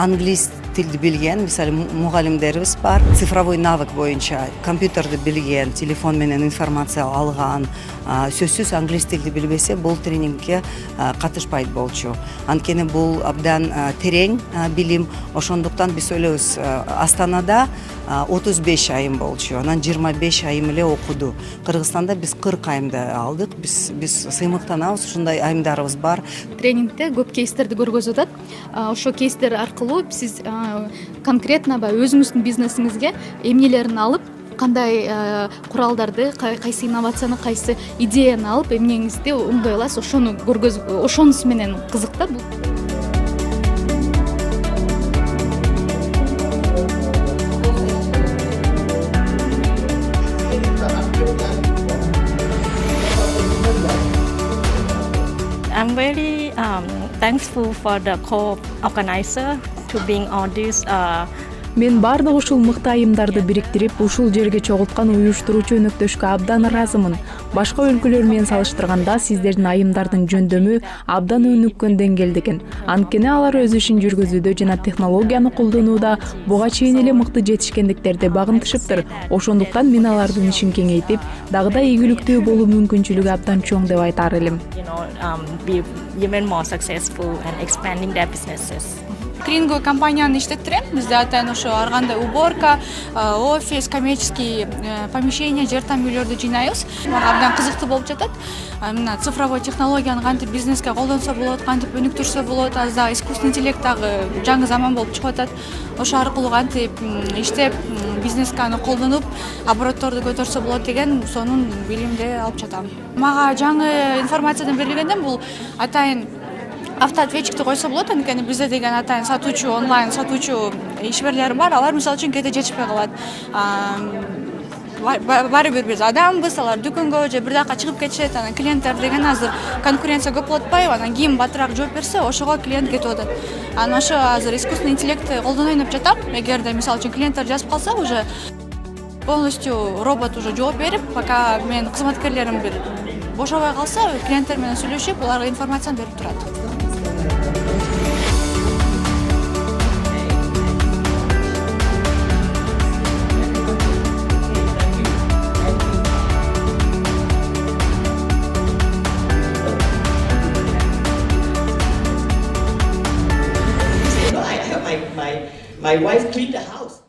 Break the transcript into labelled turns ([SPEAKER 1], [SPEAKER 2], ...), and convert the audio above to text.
[SPEAKER 1] англис тилди билген, мисалы мугалимдерибиз бар. Цифровой навык боюнча компьютерди билген, телефон менен информация алган, сөзсүз англис тилди билбесе бул тренингке катышпайт болчу. Анткени бул абдан терең билим, ошондуктан биз ойлойбуз Астанада 35 айым болчу. Анан 25 айым эле окуду. Кыргызстанда биз 40 айымды алдык. Биз сыймыктанабыз, ушундай айымдарыбыз бар.
[SPEAKER 2] Тренингте көп кейстерди көргөзүп атат. Ошо кейстер аркылуу сиз конкретно өзүңүздүн бизнесиңизге эмнелерин алып, кандай куралдарды, кайсы инновацияны, кайсы идеяны алып, эмнеңизди оңдой аласыз, ошону көргөзүп, ошонусу менен кызык да бул.
[SPEAKER 3] I'm very thankful for the co-organizer to bring all these.
[SPEAKER 4] Мен бардык ушул мыкты айымдарды бириктирип, ушул жерге чогулткан уюштуруучу өнөктөшкө абдан ыраазымын. Башка өлкөлөр менен салыштырганда сиздердин айымдардын жөндөмү абдан өнүккөн деңгээлде экен. Анткени алар өз ишин жүргүзүүдө жана технологияны колдонууда буга чейин эле мыкты жетишкендиктерди багынтышыптыр. Ошондуктан мен алардын ишин кеңейтип, дагы да ийгиликтүү болуу мүмкүнчүлүгү абдан чоң деп айтар элем.
[SPEAKER 3] Be even more successful and expanding their businesses.
[SPEAKER 5] Клининговый компанияны иштеттирем. Бизде атайын ошо ар кандай уборка, офис, коммерческий помещения, жер там үйлөрдү жыйнайбыз. Абдан кызыктуу болуп жатат. Мына цифровой технологияны кантип бизнеске колдонсо болот, кантип өнүктүрсө болот, азыр дагы искусственный интеллект дагы жаңы заман болуп чыгып атат. Ошо аркылуу кантип иштеп, бизнеске аны колдонуп, оборотторду көтөрсө болот деген сонун билимди алып жатам. Мага жаңы информациядан берилгенде бул атайын автоответчикти койсо болот, анткени бизде деген атайын сатуучу, онлайн сатуучу ишмерлер бар, алар мисалы үчүн кээде жетишпей калат. Баары бир биз адамбыз, алар дүкөнгө же бир жака чыгып кетишет, анан клиенттер деген азыр конкуренция көп болуп атпайбы, анан ким батыраак жооп берсе, ошого клиент кетип атат. Анан ошо азыр искусственный интеллектти колдонойн деп жатам. Эгерде мисалы үчүн клиенттер жазып калса, уже полностью робот уже жооп берип, пока мен кызматкерлерим бир бошобой калса, клиенттер менен сүйлөшүп, аларга информацияны берип турат.
[SPEAKER 6] My wife cleaned the house.